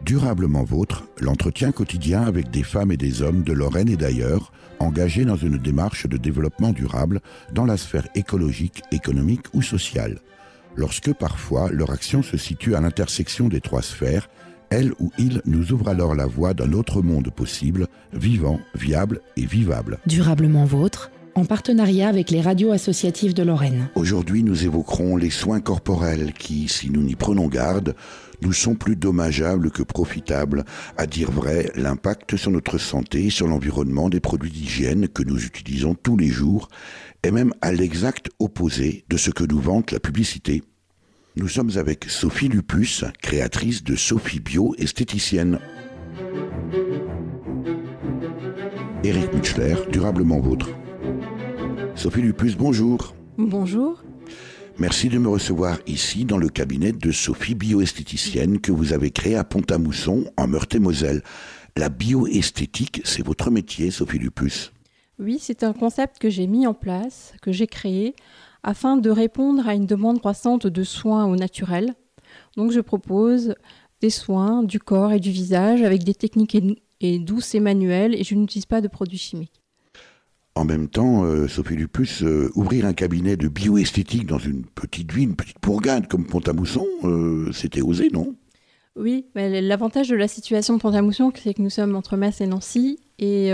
Durablement Vôtre, l'entretien quotidien avec des femmes et des hommes de Lorraine et d'ailleurs, engagés dans une démarche de développement durable dans la sphère écologique, économique ou sociale. Lorsque parfois leur action se situe à l'intersection des trois sphères, elle ou il nous ouvre alors la voie d'un autre monde possible, vivant, viable et vivable. Durablement Vôtre, en partenariat avec les radios associatives de Lorraine. Aujourd'hui, nous évoquerons les soins corporels qui, si nous n'y prenons garde, nous sont plus dommageables que profitables. À dire vrai, l'impact sur notre santé et sur l'environnement des produits d'hygiène que nous utilisons tous les jours est même à l'exact opposé de ce que nous vante la publicité. Nous sommes avec Sophie Lupus, créatrice de Sophie Bio, esthéticienne. Éric Mutschler, Durablement Vôtre. Sophie Lupus, bonjour. Bonjour. Merci de me recevoir ici dans le cabinet de Sophie Bioesthéticienne que vous avez créé à Pont-à-Mousson, en Meurthe-et-Moselle. La bioesthétique, c'est votre métier, Sophie Lupus. Oui, c'est un concept que j'ai mis en place, que j'ai créé, afin de répondre à une demande croissante de soins au naturel. Donc je propose des soins du corps et du visage avec des techniques douces et manuelles et je n'utilise pas de produits chimiques. En même temps, Sophie Lupus, ouvrir un cabinet de bioesthétique dans une petite ville, une petite bourgade comme Pont-à-Mousson, c'était osé, non ? Oui, mais l'avantage de la situation de Pont-à-Mousson, c'est que nous sommes entre Metz et Nancy, et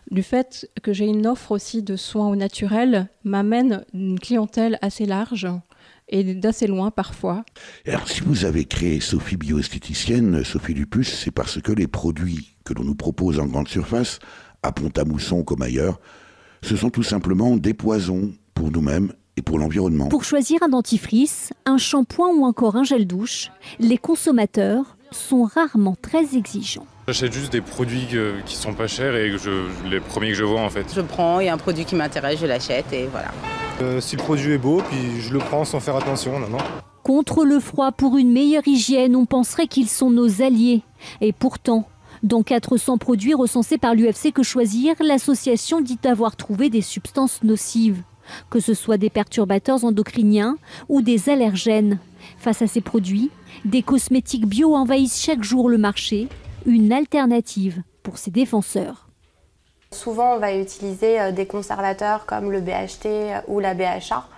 du fait que j'ai une offre aussi de soins au naturel, m'amène une clientèle assez large et d'assez loin parfois. Alors, si vous avez créé Sophie Bioesthéticienne, Sophie Lupus, c'est parce que les produits que l'on nous propose en grande surface, à Pont-à-Mousson comme ailleurs, ce sont tout simplement des poisons pour nous-mêmes et pour l'environnement. Pour choisir un dentifrice, un shampoing ou encore un gel douche, les consommateurs sont rarement très exigeants. J'achète juste des produits qui sont pas chers et les premiers que je vois en fait. Je prends, il y a un produit qui m'intéresse, je l'achète et voilà. Si le produit est beau, puis je le prends sans faire attention, non. Contre le froid, pour une meilleure hygiène, on penserait qu'ils sont nos alliés. Et pourtant, dans 400 produits recensés par l'UFC Que Choisir, l'association dit avoir trouvé des substances nocives, que ce soit des perturbateurs endocriniens ou des allergènes. Face à ces produits, des cosmétiques bio envahissent chaque jour le marché, une alternative pour ses défenseurs. Souvent, on va utiliser des conservateurs comme le BHT ou la BHA,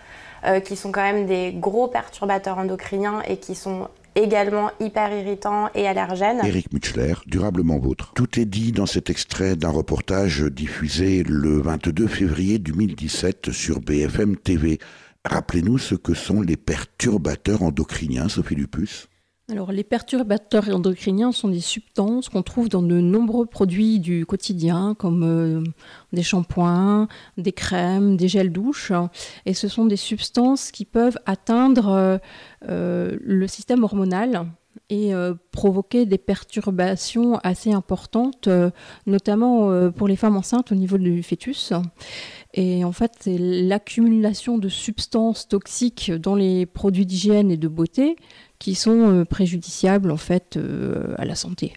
qui sont quand même des gros perturbateurs endocriniens et qui sont également hyper irritants et allergènes. Éric Mutschler, Durablement Vôtre. Tout est dit dans cet extrait d'un reportage diffusé le 22 février 2017 sur BFM TV. Rappelez-nous ce que sont les perturbateurs endocriniens, Sophie Lupus. Alors, les perturbateurs endocriniens sont des substances qu'on trouve dans de nombreux produits du quotidien, comme des shampoings, des crèmes, des gels douche. Et ce sont des substances qui peuvent atteindre le système hormonal et provoquer des perturbations assez importantes, notamment pour les femmes enceintes au niveau du fœtus. Et en fait, c'est l'accumulation de substances toxiques dans les produits d'hygiène et de beauté qui sont préjudiciables en fait à la santé.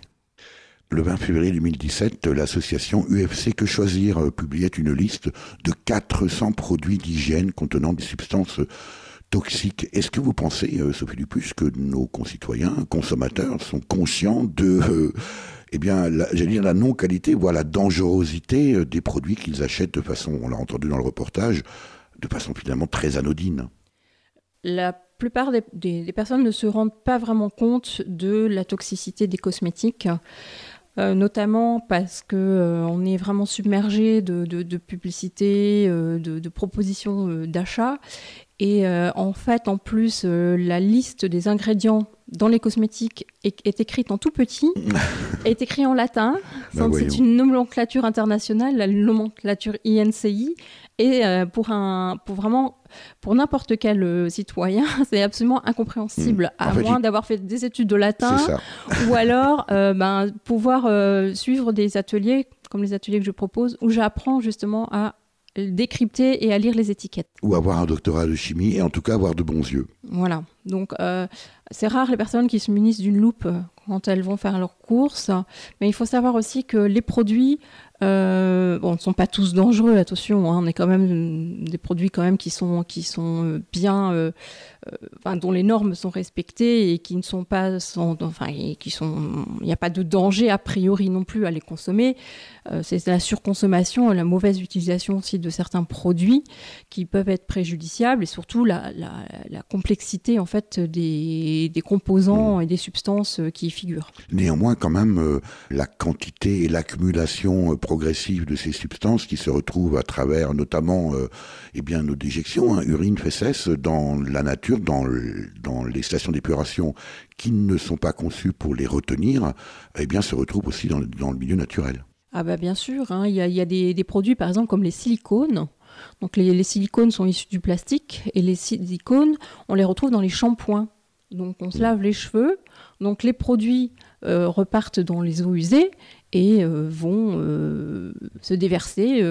Le 20 février 2017, l'association UFC Que Choisir publiait une liste de 400 produits d'hygiène contenant des substances toxiques. Est-ce que vous pensez, Sophie Lupus, que nos concitoyens, consommateurs, sont conscients de la non-qualité, voire la dangerosité des produits qu'ils achètent de façon, on l'a entendu dans le reportage, de façon finalement très anodine ? La plupart des personnes ne se rendent pas vraiment compte de la toxicité des cosmétiques, notamment parce qu'on est vraiment submergé de publicités, de propositions d'achat. Et en fait, en plus, la liste des ingrédients dans les cosmétiques est écrite en tout petit, est écrite en latin. C'est une nomenclature internationale, la nomenclature INCI. Et pour n'importe quel citoyen, c'est absolument incompréhensible, moins d'avoir fait des études de latin, ou alors pouvoir suivre des ateliers, comme les ateliers que je propose, où j'apprends justement à décrypter et à lire les étiquettes. Ou avoir un doctorat de chimie, et en tout cas avoir de bons yeux. Voilà, donc c'est rare les personnes qui se munissent d'une loupe quand elles vont faire leurs courses, mais il faut savoir aussi que les produits Bon, ne sont pas tous dangereux, attention. On est quand même des produits quand même qui sont bien, dont les normes sont respectées et qui ne sont pas, il n'y a pas de danger a priori non plus à les consommer. C'est la surconsommation, la mauvaise utilisation aussi de certains produits qui peuvent être préjudiciables et surtout la complexité en fait des composants et des substances qui y figurent. Néanmoins, quand même, la quantité et l'accumulation progressive de ces substances qui se retrouvent à travers notamment nos déjections, urine, fesses, dans la nature, dans les stations d'épuration qui ne sont pas conçues pour les retenir, se retrouvent aussi dans le milieu naturel. Ah bah bien sûr, il y a des produits par exemple comme les silicones. Donc les silicones sont issus du plastique et les silicones, on les retrouve dans les shampoings. Donc on se lave les cheveux, donc les produits repartent dans les eaux usées et vont se déverser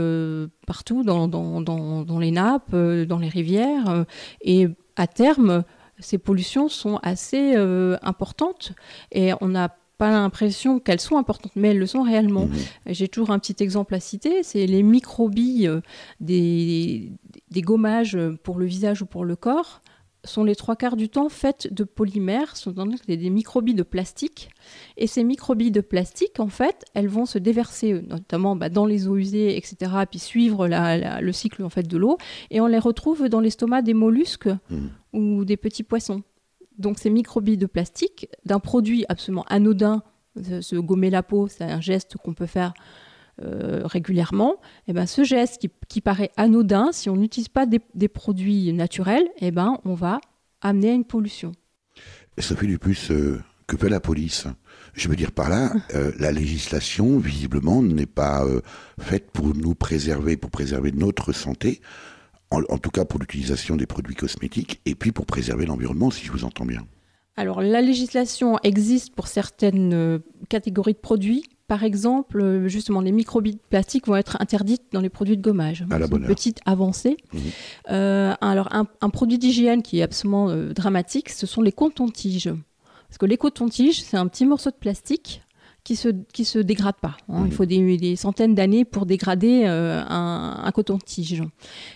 partout dans les nappes, dans les rivières. Et à terme, ces pollutions sont assez importantes et on n'a pas l'impression qu'elles sont importantes, mais elles le sont réellement. J'ai toujours un petit exemple à citer, c'est les microbilles des gommages pour le visage ou pour le corps sont les 3/4 du temps faites de polymères, sont des microbilles de plastique. Et ces microbilles de plastique, en fait, elles vont se déverser notamment dans les eaux usées, etc., puis suivre le cycle en fait, de l'eau. Et on les retrouve dans l'estomac des mollusques ou des petits poissons. Donc ces microbilles de plastique, d'un produit absolument anodin, se gommer la peau, c'est un geste qu'on peut faire régulièrement, ce geste qui paraît anodin, si on n'utilise pas des produits naturels, on va amener à une pollution. Sophie Dupuce, que fait la police ? Je veux dire par là, la législation, visiblement, n'est pas faite pour nous préserver, pour préserver notre santé, en tout cas pour l'utilisation des produits cosmétiques, et puis pour préserver l'environnement, si je vous entends bien. Alors, la législation existe pour certaines catégories de produits. Par exemple, justement, les microbilles de plastique vont être interdites dans les produits de gommage. À la bonne heure. Petite avancée. Alors, un produit d'hygiène qui est absolument dramatique, ce sont les cotons-tiges. Parce que les cotons-tiges, c'est un petit morceau de plastique qui se dégrade pas. Il faut des centaines d'années pour dégrader un coton-tige.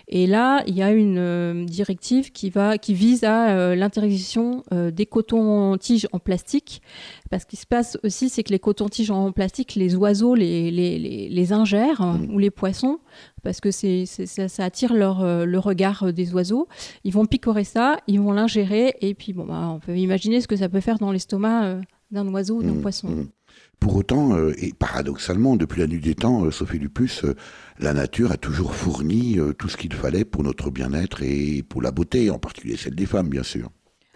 Et là, il y a une directive qui vise à l'interdiction des cotons-tiges en plastique. Parce qu'il se passe aussi, c'est que les cotons-tiges en plastique, les oiseaux les ingèrent, ou les poissons, parce que ça attire le regard des oiseaux. Ils vont picorer ça, ils vont l'ingérer, et puis on peut imaginer ce que ça peut faire dans l'estomac d'un oiseau ou d'un poisson. Pour autant, et paradoxalement, depuis la nuit des temps, Sophie Dupuce, la nature a toujours fourni tout ce qu'il fallait pour notre bien-être et pour la beauté, en particulier celle des femmes, bien sûr.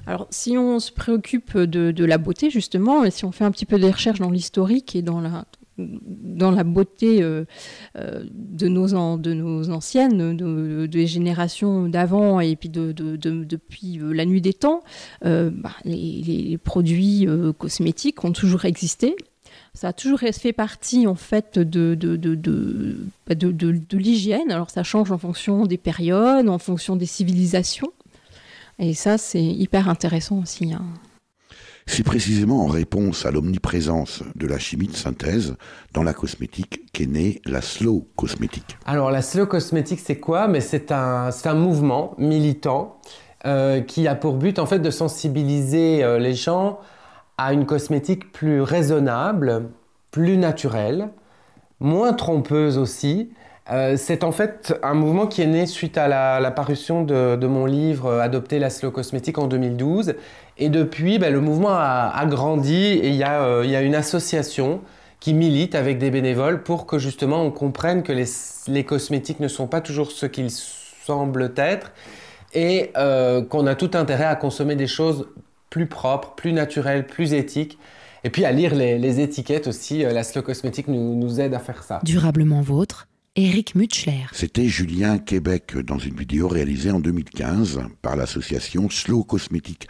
Alors, si on se préoccupe de la beauté, justement, et si on fait un petit peu des recherches dans l'historique et dans la beauté de nos anciennes, des générations d'avant et puis depuis la nuit des temps, les produits cosmétiques ont toujours existé. Ça a toujours fait partie en fait de l'hygiène. Alors ça change en fonction des périodes, en fonction des civilisations. Et ça, c'est hyper intéressant aussi. C'est précisément en réponse à l'omniprésence de la chimie de synthèse dans la cosmétique qu'est née la slow cosmétique. Alors la slow cosmétique, c'est quoi ? Mais c'est un mouvement militant qui a pour but en fait de sensibiliser les gens à une cosmétique plus raisonnable, plus naturelle, moins trompeuse aussi. C'est en fait un mouvement qui est né suite à la parution de mon livre « Adopter la slow cosmétique » en 2012. Et depuis, le mouvement a grandi et il y a une association qui milite avec des bénévoles pour que justement on comprenne que les cosmétiques ne sont pas toujours ce qu'ils semblent être et qu'on a tout intérêt à consommer des choses plus propres, plus naturelles, plus éthiques. Et puis à lire les étiquettes aussi, la slow cosmétique nous aide à faire ça. Durablement vôtre, Éric Mutschler. C'était Julien Québec dans une vidéo réalisée en 2015 par l'association Slow Cosmétique.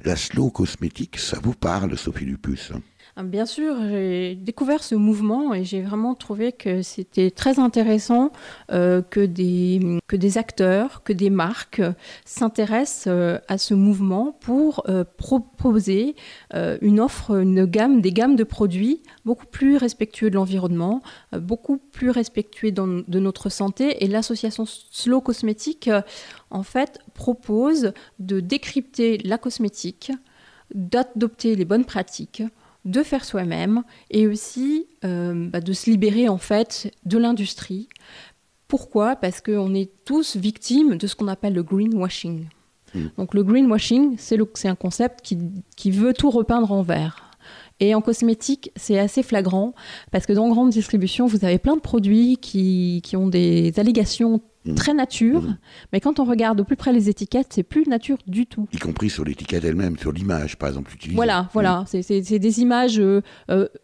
La slow cosmétique, ça vous parle, Sophie Dupuce ? Bien sûr, j'ai découvert ce mouvement et j'ai vraiment trouvé que c'était très intéressant que des acteurs, que des marques s'intéressent à ce mouvement pour proposer des gammes de produits beaucoup plus respectueux de l'environnement, beaucoup plus respectueux de notre santé. Et l'association Slow Cosmétique, en fait, propose de décrypter la cosmétique, d'adopter les bonnes pratiques, de faire soi-même et aussi de se libérer en fait de l'industrie. Pourquoi ? Parce qu'on est tous victimes de ce qu'on appelle le greenwashing. Donc le greenwashing, c'est un concept qui veut tout repeindre en vert. Et en cosmétique, c'est assez flagrant parce que dans grande distribution, vous avez plein de produits qui ont des allégations très nature, mais quand on regarde au plus près les étiquettes, c'est plus nature du tout. Y compris sur l'étiquette elle-même, sur l'image, par exemple, utilisée. Voilà. C'est des images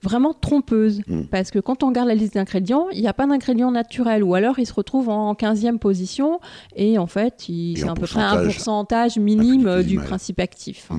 vraiment trompeuses. Parce que quand on regarde la liste d'ingrédients, il n'y a pas d'ingrédients naturels, ou alors ils se retrouvent en 15e position, et en fait, c'est à peu près un pourcentage minime du principe actif.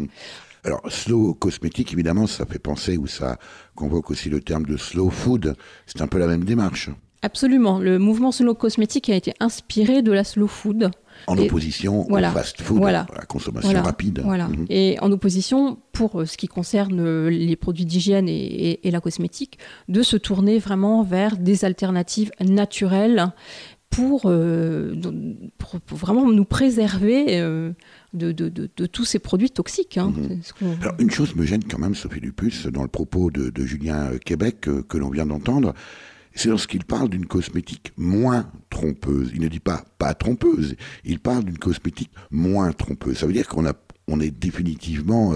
Alors, slow cosmétique, évidemment, ça fait penser, ou ça convoque aussi le terme de slow food. C'est un peu la même démarche. Absolument. Le mouvement slow cosmétique a été inspiré de la slow food. En opposition au fast food, à la consommation rapide. Et en opposition, pour ce qui concerne les produits d'hygiène et la cosmétique, de se tourner vraiment vers des alternatives naturelles pour vraiment nous préserver de tous ces produits toxiques. Alors, une chose me gêne quand même, Sophie Lupusse, dans le propos de Julien Québec que l'on vient d'entendre, c'est lorsqu'il parle d'une cosmétique moins trompeuse. Il ne dit pas trompeuse, il parle d'une cosmétique moins trompeuse. Ça veut dire qu'on est définitivement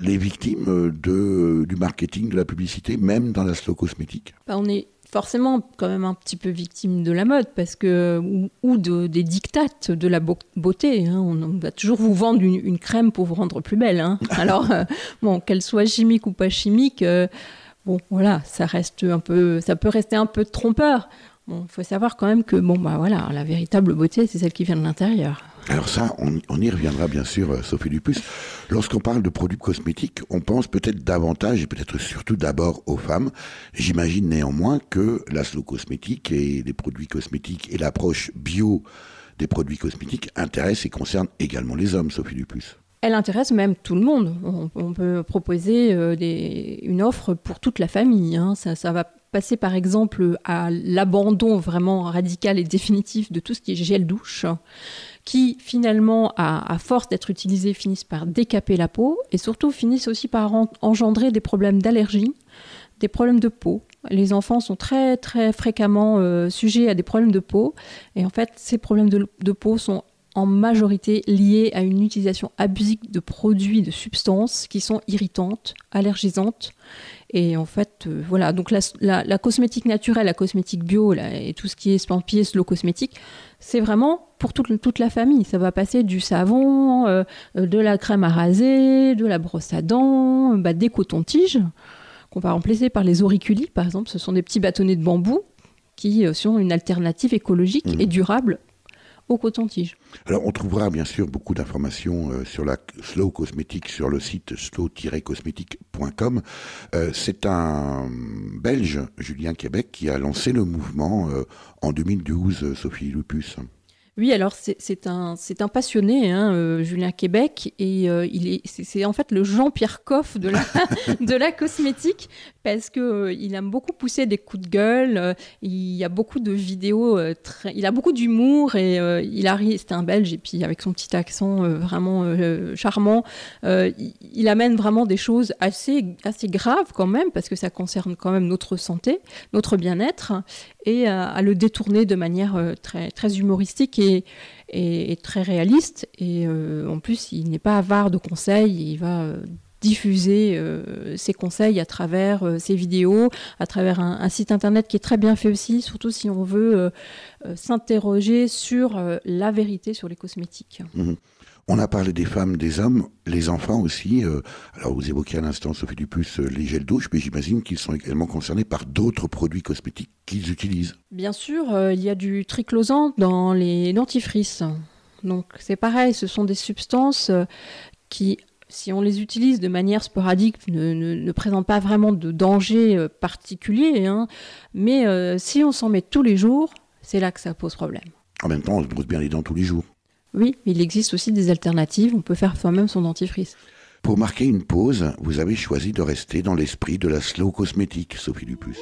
les victimes du marketing, de la publicité, même dans la slow cosmétique. On est forcément quand même un petit peu victime de la mode des dictates de la beauté. On va toujours vous vendre une crème pour vous rendre plus belle. Alors, qu'elle soit chimique ou pas chimique... ça peut rester un peu trompeur. Il faut savoir quand même que la véritable beauté, c'est celle qui vient de l'intérieur. Alors ça, on y reviendra bien sûr, Sophie Lupusse. Lorsqu'on parle de produits cosmétiques, on pense peut-être davantage et peut-être surtout d'abord aux femmes. J'imagine néanmoins que la slow cosmétique et les produits cosmétiques et l'approche bio des produits cosmétiques intéressent et concernent également les hommes, Sophie Lupusse. Elle intéresse même tout le monde. On peut proposer une offre pour toute la famille. Ça va passer par exemple à l'abandon vraiment radical et définitif de tout ce qui est gel douche, qui finalement, à force d'être utilisé, finissent par décaper la peau et surtout finissent aussi par engendrer des problèmes d'allergie, des problèmes de peau. Les enfants sont très très fréquemment sujets à des problèmes de peau et en fait ces problèmes de peau sont en majorité liées à une utilisation abusive de produits, de substances qui sont irritantes, allergisantes. Et en fait, donc la cosmétique naturelle, la cosmétique bio et tout ce qui est estampillé slow cosmétique, c'est vraiment pour toute la famille. Ça va passer du savon, de la crème à raser, de la brosse à dents, des cotons-tiges qu'on va remplacer par les auriculis, par exemple. Ce sont des petits bâtonnets de bambou qui sont une alternative écologique et durable au coton-tige. Alors, on trouvera bien sûr beaucoup d'informations sur la slow cosmétique sur le site slow-cosmétique.com. C'est un Belge, Julien Québec, qui a lancé le mouvement en 2012, Sophie Lupusse. Oui, alors c'est un passionné, Julien Québec, et c'est en fait le Jean-Pierre Coff de la cosmétique, parce que il aime beaucoup pousser des coups de gueule. Il y a beaucoup de vidéos, il a beaucoup d'humour et c'est un Belge et puis avec son petit accent vraiment charmant, il amène vraiment des choses assez graves quand même, parce que ça concerne quand même notre santé, notre bien-être, et à le détourner de manière très très humoristique et très réaliste. Et en plus, il n'est pas avare de conseils. Il va diffuser ses conseils à travers ses vidéos, à travers un site internet qui est très bien fait aussi, surtout si on veut s'interroger sur la vérité sur les cosmétiques. Mmh. On a parlé des femmes, des hommes, les enfants aussi. Alors vous évoquiez à l'instant, Sophie Lupusse, les gels douche, mais j'imagine qu'ils sont également concernés par d'autres produits cosmétiques qu'ils utilisent. Bien sûr, il y a du triclosan dans les dentifrices. Donc c'est pareil, ce sont des substances qui si on les utilise de manière sporadique, ne présentent pas vraiment de danger particulier, hein, mais si on s'en met tous les jours, c'est là que ça pose problème. En même temps, on se brosse bien les dents tous les jours. Oui, mais il existe aussi des alternatives, on peut faire soi-même son dentifrice. Pour marquer une pause, vous avez choisi de rester dans l'esprit de la slow cosmétique, Sophie Lupus.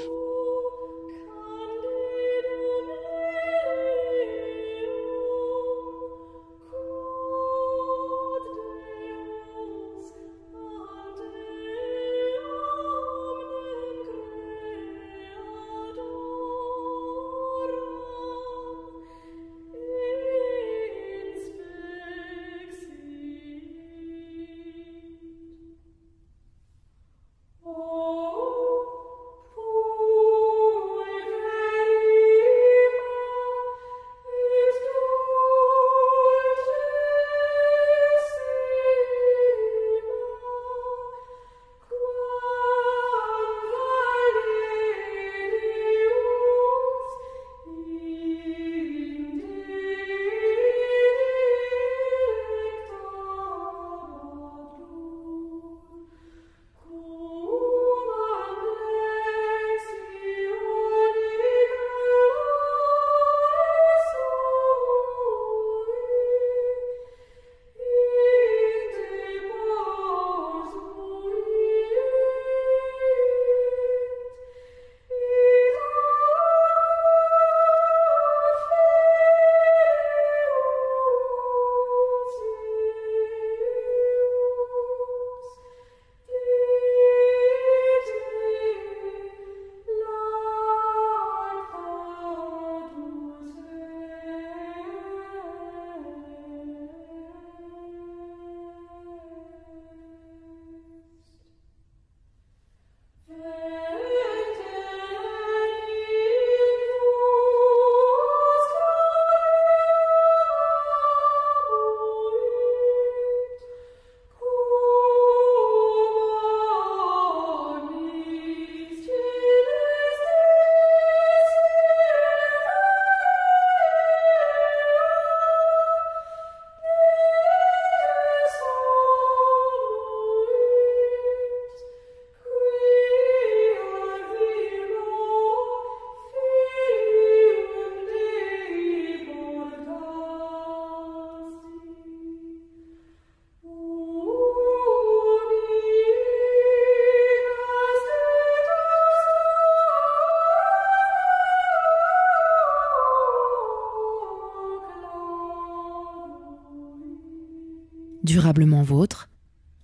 Durablement vôtre,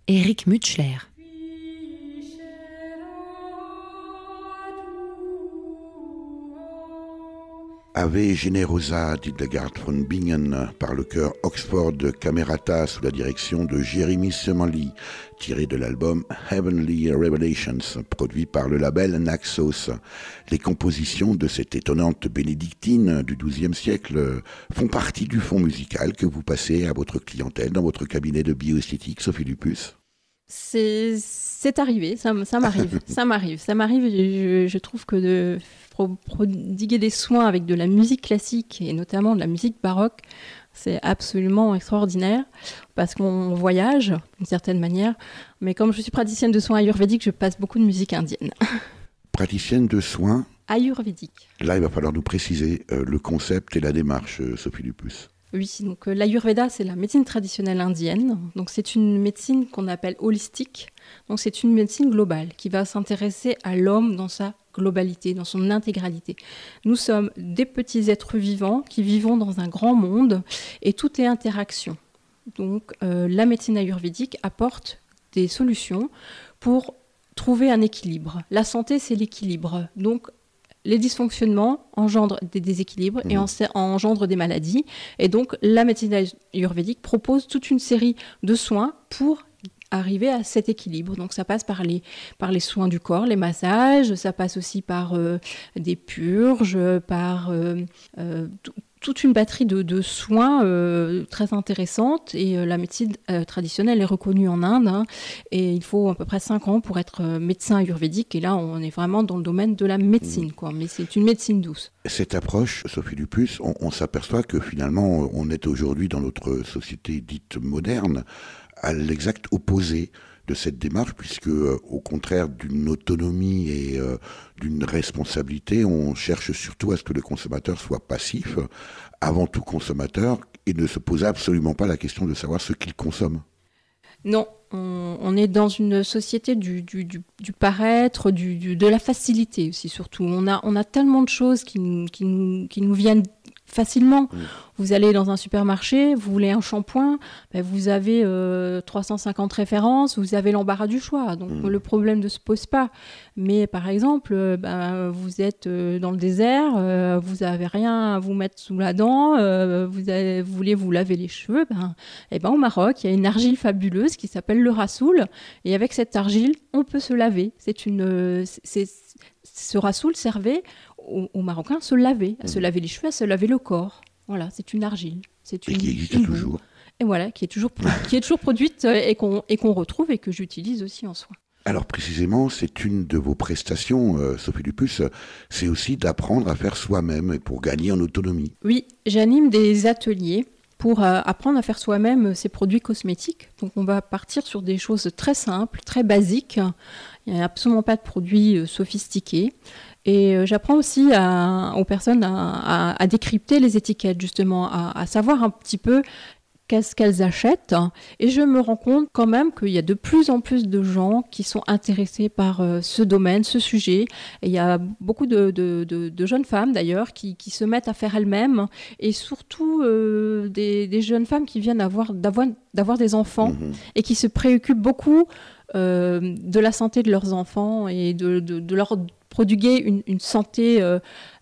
Éric Mutschler. Ave Generosa d'Hildegard von Bingen par le chœur Oxford Camerata sous la direction de Jeremy Semanli, tiré de l'album Heavenly Revelations, produit par le label Naxos. Les compositions de cette étonnante bénédictine du XIIe siècle font partie du fond musical que vous passez à votre clientèle dans votre cabinet de bioesthétique, Sophie Lupus. C'est arrivé, ça m'arrive, ça m'arrive. Je trouve que de prodiguer des soins avec de la musique classique et notamment de la musique baroque, c'est absolument extraordinaire parce qu'on voyage d'une certaine manière. Mais comme je suis praticienne de soins ayurvédiques, je passe beaucoup de musique indienne. Praticienne de soins ayurvédiques. Là, il va falloir nous préciser le concept et la démarche, Sophie Lupus. Oui, donc l'Ayurveda, c'est la médecine traditionnelle indienne. Donc c'est une médecine qu'on appelle holistique. Donc c'est une médecine globale qui va s'intéresser à l'homme dans sa globalité, dans son intégralité. Nous sommes des petits êtres vivants qui vivons dans un grand monde et tout est interaction. Donc la médecine ayurvédique apporte des solutions pour trouver un équilibre. La santé, c'est l'équilibre. Donc les dysfonctionnements engendrent des déséquilibres et engendrent des maladies. Et donc, la médecine ayurvédique propose toute une série de soins pour arriver à cet équilibre. Donc, ça passe par les soins du corps, les massages, ça passe aussi par des purges, par toute une batterie de soins très intéressantes. Et la médecine traditionnelle est reconnue en Inde. Hein, et il faut à peu près 5 ans pour être médecin ayurvédique. Et là, on est vraiment dans le domaine de la médecine, quoi. Mais c'est une médecine douce. Cette approche, Sophie Lupus, on s'aperçoit que finalement, on est aujourd'hui dans notre société dite moderne à l'exact opposé de cette démarche, puisque au contraire d'une autonomie et d'une responsabilité, on cherche surtout à ce que le consommateur soit passif, avant tout consommateur, et ne se pose absolument pas la question de savoir ce qu'il consomme. Non, on est dans une société du paraître, de la facilité aussi surtout. On a tellement de choses qui nous viennent facilement. Vous allez dans un supermarché, vous voulez un shampoing, vous avez 350 références, vous avez l'embarras du choix. Donc le problème ne se pose pas. Mais par exemple, vous êtes dans le désert, vous n'avez rien à vous mettre sous la dent, vous voulez vous laver les cheveux, au Maroc, il y a une argile fabuleuse qui s'appelle le rassoul. Et avec cette argile, on peut se laver. Ce rassoul servait aux Marocains à se laver les cheveux, à se laver le corps. Voilà, c'est une argile. Et qui existe toujours. Et voilà, qui est toujours produite et qu'on retrouve et que j'utilise aussi en soins. Alors précisément, c'est une de vos prestations, Sophie Dupusse, c'est aussi d'apprendre à faire soi-même pour gagner en autonomie. Oui, j'anime des ateliers pour apprendre à faire soi-même ces produits cosmétiques. Donc on va partir sur des choses très simples, très basiques. Il n'y a absolument pas de produits sophistiqués. Et j'apprends aussi aux personnes à décrypter les étiquettes, justement, à savoir un petit peu qu'est-ce qu'elles achètent. Et je me rends compte quand même qu'il y a de plus en plus de gens qui sont intéressés par ce domaine, ce sujet. Et il y a beaucoup de jeunes femmes, d'ailleurs, qui se mettent à faire elles-mêmes. Et surtout des jeunes femmes qui viennent d'avoir des enfants et qui se préoccupent beaucoup de la santé de leurs enfants et de leur prodiguer une santé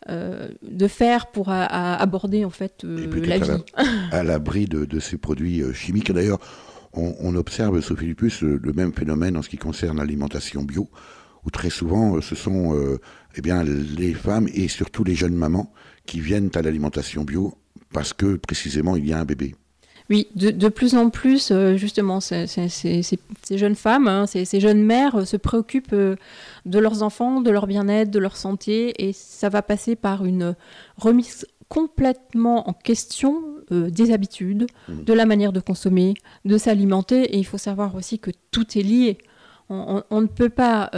de fer pour aborder en fait la vie. À l'abri de ces produits chimiques. D'ailleurs, on observe, Sophie Dupusse, le même phénomène en ce qui concerne l'alimentation bio, où très souvent ce sont les femmes et surtout les jeunes mamans qui viennent à l'alimentation bio parce que précisément il y a un bébé. Oui, de plus en plus, justement, ces jeunes femmes, ces jeunes mères se préoccupent de leurs enfants, de leur bien-être, de leur santé, et ça va passer par une remise complètement en question des habitudes, de la manière de consommer, de s'alimenter, et il faut savoir aussi que tout est lié. On ne peut pas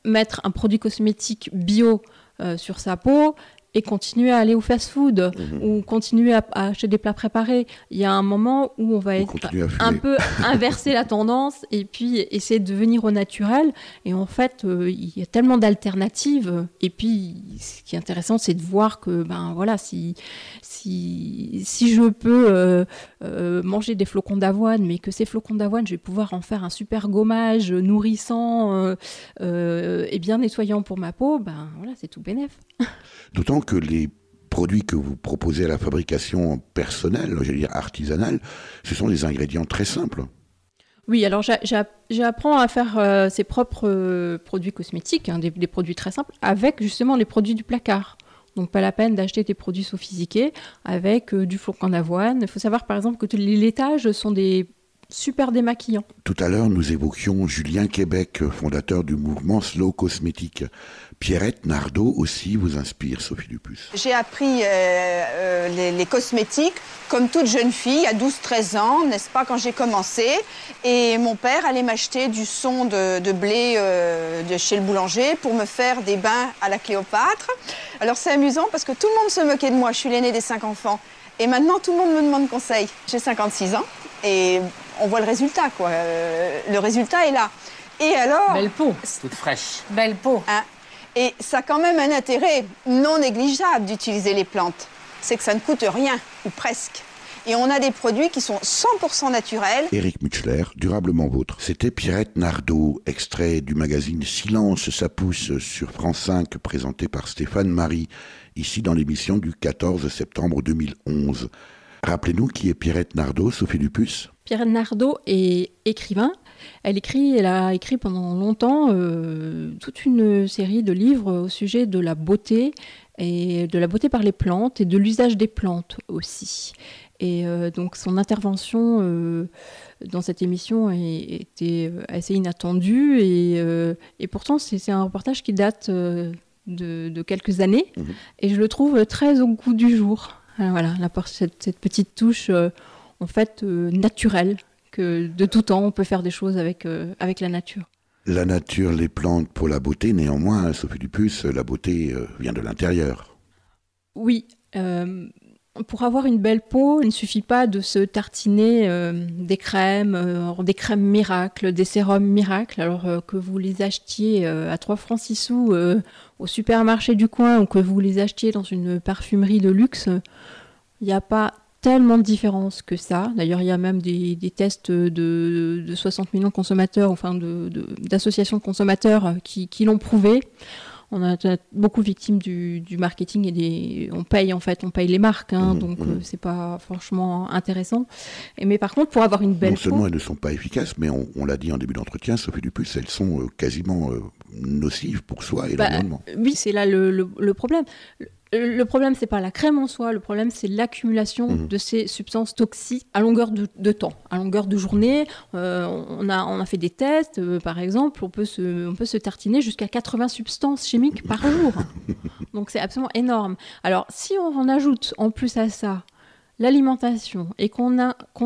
mettre un produit cosmétique bio sur sa peau et continuer à aller au fast-food ou continuer à acheter des plats préparés. Il y a un moment où on va un peu inverser la tendance et puis essayer de venir au naturel. Et en fait, il y a tellement d'alternatives. Et puis, ce qui est intéressant, c'est de voir que, si je peux manger des flocons d'avoine, mais que ces flocons d'avoine, je vais pouvoir en faire un super gommage nourrissant et bien nettoyant pour ma peau, c'est tout bénef. D'autant que les produits que vous proposez à la fabrication personnelle, j'allais dire artisanale, ce sont des ingrédients très simples. Oui, alors j'apprends à faire ses propres produits cosmétiques, des produits très simples, avec justement les produits du placard. Donc pas la peine d'acheter des produits sophistiqués avec du flocon d'avoine. Il faut savoir par exemple que les laitages sont des super démaquillants. Tout à l'heure, nous évoquions Julien Québec, fondateur du mouvement Slow Cosmétique. Pierrette Nardeau aussi vous inspire, Sophie Dupusse. J'ai appris les cosmétiques comme toute jeune fille à 12-13 ans, n'est-ce pas, quand j'ai commencé. Et mon père allait m'acheter du son de blé de chez le boulanger pour me faire des bains à la Cléopâtre. Alors c'est amusant parce que tout le monde se moquait de moi. Je suis l'aînée des 5 enfants. Et maintenant, tout le monde me demande conseil. J'ai 56 ans et on voit le résultat, quoi. Le résultat est là. Et alors... Belle peau. Toute fraîche. Belle peau. Hein, et ça a quand même un intérêt non négligeable d'utiliser les plantes. C'est que ça ne coûte rien, ou presque. Et on a des produits qui sont 100% naturels. Éric Mutschler, Durablement Vôtre. C'était Pierrette Nardeau, extrait du magazine Silence, ça pousse sur France 5, présenté par Stéphane Marie, ici dans l'émission du 14 septembre 2011. Rappelez-nous qui est Pierrette Nardeau, Sophie Dupusse. Pierrette Nardeau est écrivain. Elle a écrit pendant longtemps toute une série de livres au sujet de la beauté et de la beauté par les plantes et de l'usage des plantes aussi. Et donc son intervention dans cette émission était assez inattendue et pourtant c'est un reportage qui date de quelques années et je le trouve très au goût du jour. Voilà, cette petite touche en fait naturelle que de tout temps, on peut faire des choses avec la nature. La nature, les plantes pour la beauté, néanmoins, Sophie Dupuce, la beauté vient de l'intérieur. Oui, pour avoir une belle peau, il ne suffit pas de se tartiner des crèmes miracles, des sérums miracles, alors que vous les achetiez à 3 francs 6 sous au supermarché du coin ou que vous les achetiez dans une parfumerie de luxe, il n'y a pas tellement de différence que ça. D'ailleurs, il y a même des tests de 60 millions de consommateurs, enfin d'associations de consommateurs qui l'ont prouvé. On a beaucoup victimes du marketing et on paye les marques, donc c'est pas franchement intéressant. Mais par contre, pour avoir une belle peau... Non seulement elles ne sont pas efficaces, mais on l'a dit en début d'entretien, Sophie Dupuce, elles sont quasiment nocives pour soi et l'environnement. Oui, c'est là le problème. Le problème, c'est pas la crème en soi, le problème, c'est l'accumulation de ces substances toxiques à longueur de temps, à longueur de journée. On a fait des tests, par exemple, on peut se tartiner jusqu'à 80 substances chimiques par jour. Donc c'est absolument énorme. Alors, si on en ajoute en plus à ça l'alimentation et qu'on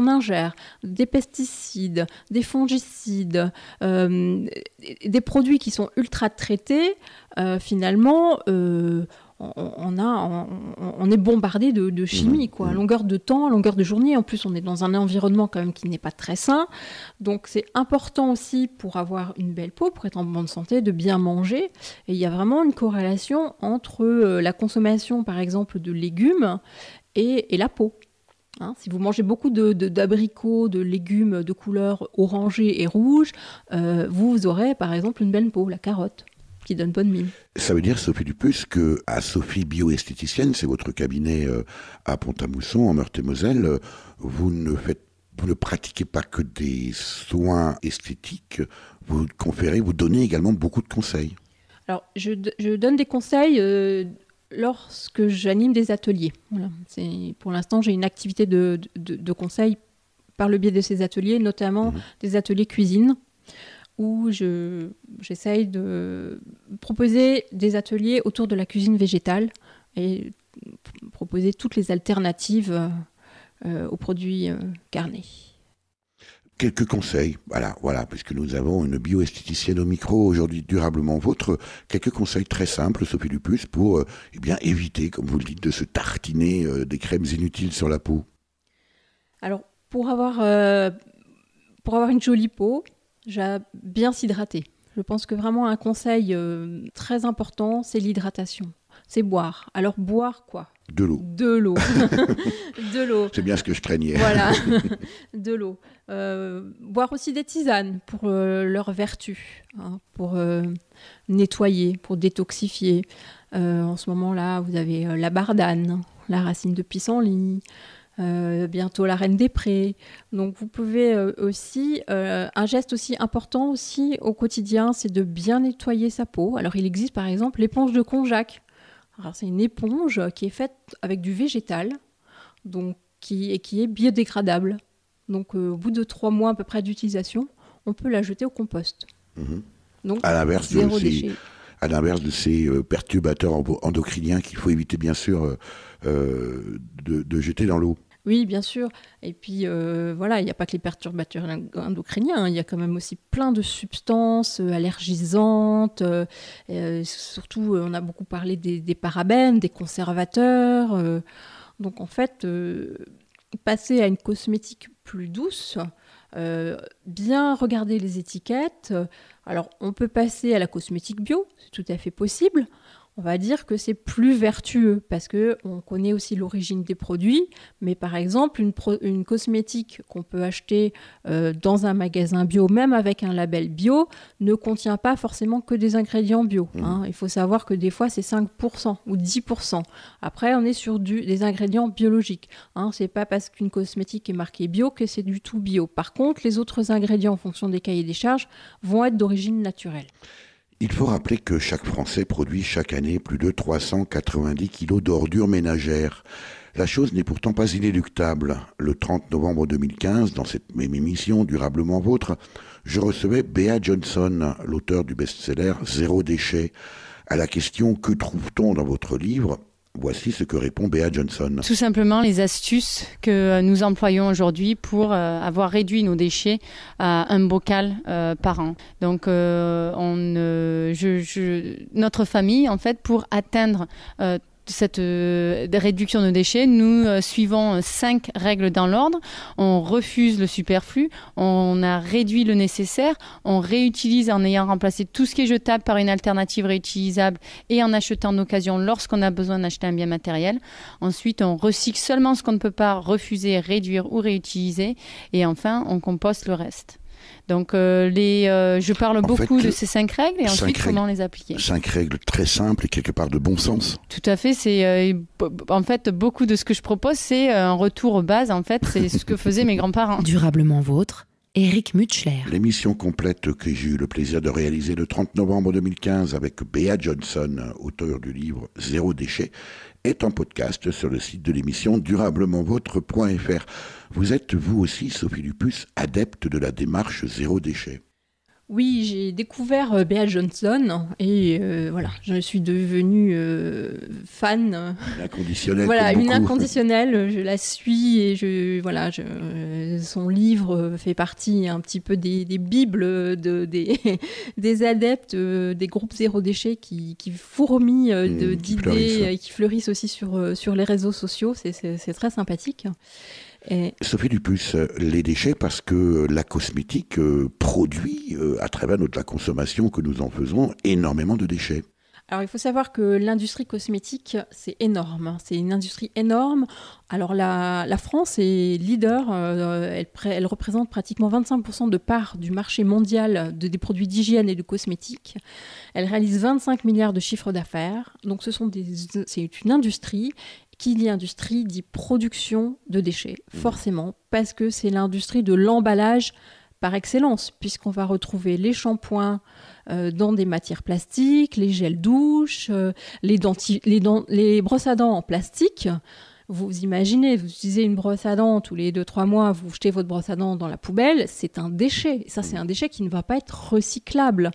ingère des pesticides, des fongicides, des produits qui sont ultra traités, finalement... on est bombardé de chimie, quoi, à longueur de temps, à longueur de journée. En plus, on est dans un environnement quand même qui n'est pas très sain. Donc, c'est important aussi pour avoir une belle peau, pour être en bonne santé, de bien manger. Et il y a vraiment une corrélation entre la consommation, par exemple, de légumes et la peau. Si vous mangez beaucoup d'abricots, de légumes de couleur orangée et rouge, vous aurez, par exemple, une belle peau, la carotte, qui donne bonne mine. Ça veut dire, Sophie Dupuce, qu'à Sophie Bioesthéticienne, c'est votre cabinet à Pont-à-Mousson, en Meurthe-et-Moselle, vous ne pratiquez pas que des soins esthétiques, vous donnez également beaucoup de conseils. Alors, je donne des conseils lorsque j'anime des ateliers. Voilà. Pour l'instant, j'ai une activité de conseil par le biais de ces ateliers, notamment des ateliers cuisine, où j'essaye de proposer des ateliers autour de la cuisine végétale et proposer toutes les alternatives aux produits carnés. Quelques conseils, voilà, puisque nous avons une bioesthéticienne au micro aujourd'hui, durablement vôtre, quelques conseils très simples, Sophie Dupuce, pour éviter, comme vous le dites, de se tartiner des crèmes inutiles sur la peau. Alors, pour avoir une jolie peau, j'ai bien s'hydrater. Je pense que vraiment un conseil très important, c'est l'hydratation. C'est boire. Alors boire quoi ? De l'eau. De l'eau. De l'eau. C'est bien ce que je craignais. Voilà, de l'eau. Boire aussi des tisanes pour leur vertu, pour nettoyer, pour détoxifier. En ce moment-là, vous avez la bardane, la racine de pissenlit, bientôt la reine des prés. Donc vous pouvez aussi, un geste aussi important aussi au quotidien, c'est de bien nettoyer sa peau. Alors il existe par exemple l'éponge de Konjac. Alors c'est une éponge qui est faite avec du végétal, donc qui est biodégradable. Donc au bout de 3 mois à peu près d'utilisation, on peut la jeter au compost. Donc à l'inverse zéro déchet. À l'inverse de ces perturbateurs endocriniens qu'il faut éviter bien sûr de jeter dans l'eau. Oui, bien sûr. Et puis, voilà, il n'y a pas que les perturbateurs endocriniens, il y a quand même aussi plein de substances allergisantes. Surtout, on a beaucoup parlé des parabènes, des conservateurs. Donc, en fait, passer à une cosmétique plus douce, bien regarder les étiquettes. Alors, on peut passer à la cosmétique bio, c'est tout à fait possible. On va dire que c'est plus vertueux parce qu'on connaît aussi l'origine des produits. Mais par exemple, une cosmétique qu'on peut acheter dans un magasin bio, même avec un label bio, ne contient pas forcément que des ingrédients bio. Il faut savoir que des fois, c'est 5% ou 10%. Après, on est sur des ingrédients biologiques. C'est pas parce qu'une cosmétique est marquée bio que c'est du tout bio. Par contre, les autres ingrédients, en fonction des cahiers des charges, vont être d'origine naturelle. Il faut rappeler que chaque Français produit chaque année plus de 390 kilos d'ordures ménagères. La chose n'est pourtant pas inéluctable. Le 30 novembre 2015, dans cette même émission Durablement Vôtre, je recevais Bea Johnson, l'auteur du best-seller Zéro déchet. À la question « Que trouve-t-on dans votre livre ?», Voici ce que répond Béa Johnson. Tout simplement les astuces que nous employons aujourd'hui pour avoir réduit nos déchets à un bocal par an. Donc notre famille, en fait, pour atteindre cette réduction de déchets, nous suivons 5 règles dans l'ordre. On refuse le superflu, on a réduit le nécessaire, on réutilise en ayant remplacé tout ce qui est jetable par une alternative réutilisable et en achetant d'occasion lorsqu'on a besoin d'acheter un bien matériel. Ensuite, on recycle seulement ce qu'on ne peut pas refuser, réduire ou réutiliser. Et enfin, on composte le reste. Donc, je parle beaucoup de ces 5 règles et ensuite comment les appliquer. 5 règles très simples et quelque part de bon sens. Tout à fait. C'est en fait beaucoup de ce que je propose, c'est un retour aux bases. En fait, c'est ce que faisaient mes grands-parents. Durablement vôtre. Éric Mutschler. L'émission complète que j'ai eu le plaisir de réaliser le 30 novembre 2015 avec Béa Johnson, auteur du livre Zéro déchet, est en podcast sur le site de l'émission durablementvôtre.fr. Vous êtes, vous aussi, Sophie Lupuce, adepte de la démarche Zéro déchet. Oui, j'ai découvert Béa Johnson et voilà, je suis devenue fan. Une inconditionnelle. Voilà, une inconditionnelle. Je la suis et son livre fait partie un petit peu des bibles des adeptes des groupes zéro déchet qui fourmillent d'idées et qui fleurissent aussi sur les réseaux sociaux. C'est très sympathique. Sophie Lupuce, les déchets, parce que la cosmétique produit, à travers la consommation que nous en faisons, énormément de déchets. Alors, il faut savoir que l'industrie cosmétique, c'est énorme. C'est une industrie énorme. Alors, la France est leader. Elle représente pratiquement 25% de part du marché mondial des produits d'hygiène et de cosmétiques. Elle réalise 25 milliards de chiffre d'affaires. Donc, c'est une industrie. Qui dit industrie dit production de déchets, forcément, parce que c'est l'industrie de l'emballage par excellence, puisqu'on va retrouver les shampoings dans des matières plastiques, les gels douche, les brosses à dents en plastique. Vous imaginez, vous utilisez une brosse à dents tous les 2-3 mois, vous jetez votre brosse à dents dans la poubelle, c'est un déchet. Ça, c'est un déchet qui ne va pas être recyclable,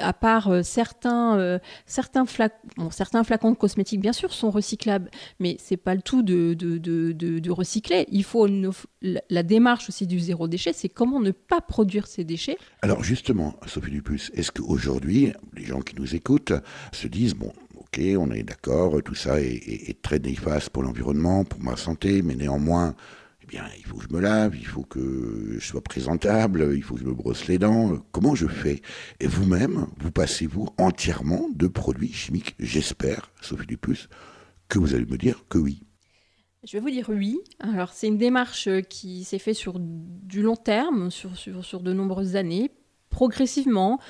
à part certains flacons de cosmétiques, bien sûr, sont recyclables, mais c'est pas le tout de recycler. Il faut la démarche aussi du zéro déchet, c'est comment ne pas produire ces déchets. Alors justement, Sophie Lupuce, est-ce qu'aujourd'hui, les gens qui nous écoutent se disent, bon, ok, on est d'accord, tout ça est très néfaste pour l'environnement, pour ma santé, mais néanmoins, eh bien, il faut que je me lave, il faut que je sois présentable, il faut que je me brosse les dents. Comment je fais ? Et vous-même, vous passez-vous entièrement de produits chimiques ? J'espère, Sophie Lupuce, que vous allez me dire que oui. Je vais vous dire oui. Alors, c'est une démarche qui s'est faite sur du long terme, sur de nombreuses années, progressivement,